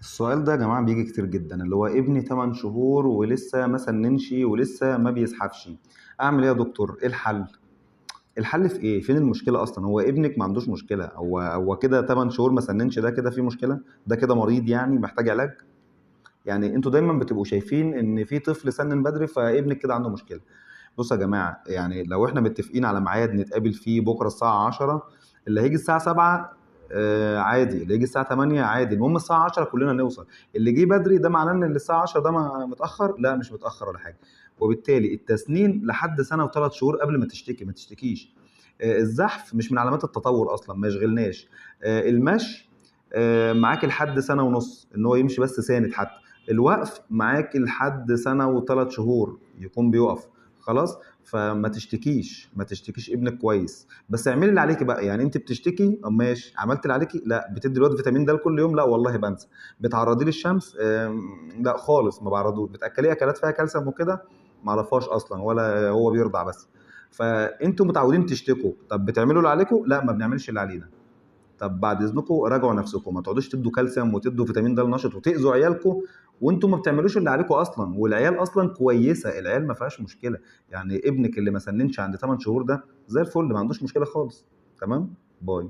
السؤال ده يا جماعة بيجي كتير جدا، اللي هو ابني 8 شهور ولسه ما سننش ولسه ما بيزحفش. اعمل ايه يا دكتور؟ ايه الحل؟ الحل في ايه؟ فين المشكلة اصلا؟ هو ابنك ما عندوش مشكلة، هو كده 8 شهور ما سننش، ده كده في مشكلة؟ ده كده مريض يعني محتاج علاج؟ يعني انتوا دايما بتبقوا شايفين ان في طفل سنن بدري فابنك كده عنده مشكلة. بصوا يا جماعة، يعني لو احنا متفقين على ميعاد نتقابل فيه بكرة الساعة 10، اللي هيجي الساعة 7 عادي، اللي يجي الساعة 8 عادي، المهم الساعة 10 كلنا نوصل. اللي جه بدري ده معناه ان الساعة 10 ده متأخر؟ لا مش متأخر ولا حاجة. وبالتالي التسنين لحد سنة وثلاث شهور قبل ما تشتكي، ما تشتكيش. الزحف مش من علامات التطور اصلا، ما يشغلناش. المشي معاك لحد سنة ونص، ان هو يمشي بس ساند حتى. الوقف معاك لحد سنة وثلاث شهور يكون بيقف. خلاص. فما تشتكيش، ما تشتكيش، ابنك كويس، بس اعملي اللي عليكي بقى. يعني انت بتشتكي، ماشي، عملت اللي عليكي؟ لا. بتدي الواد فيتامين د كل يوم؟ لا والله بنسى. بتعرضيه للشمس؟ لا خالص ما بعرضوش. بتاكليه اكلات فيها كالسيوم وكده؟ ما اعرفهاش اصلا، ولا هو بيرضع بس. فانتوا متعودين تشتكوا، طب بتعملوا اللي عليكم؟ لا ما بنعملش اللي علينا. طب بعد اذنكم راجعوا نفسكم، ما تقعدوش تدوا كالسيوم وتدوا فيتامين د النشط وتاذوا عيالكم وانتم ما بتعملوش اللي عليكم اصلا. والعيال اصلا كويسه، العيال ما فيهاش مشكله. يعني ابنك اللي ما سننش عند 8 شهور ده زي الفل، ما عندوش مشكله خالص. تمام. باي.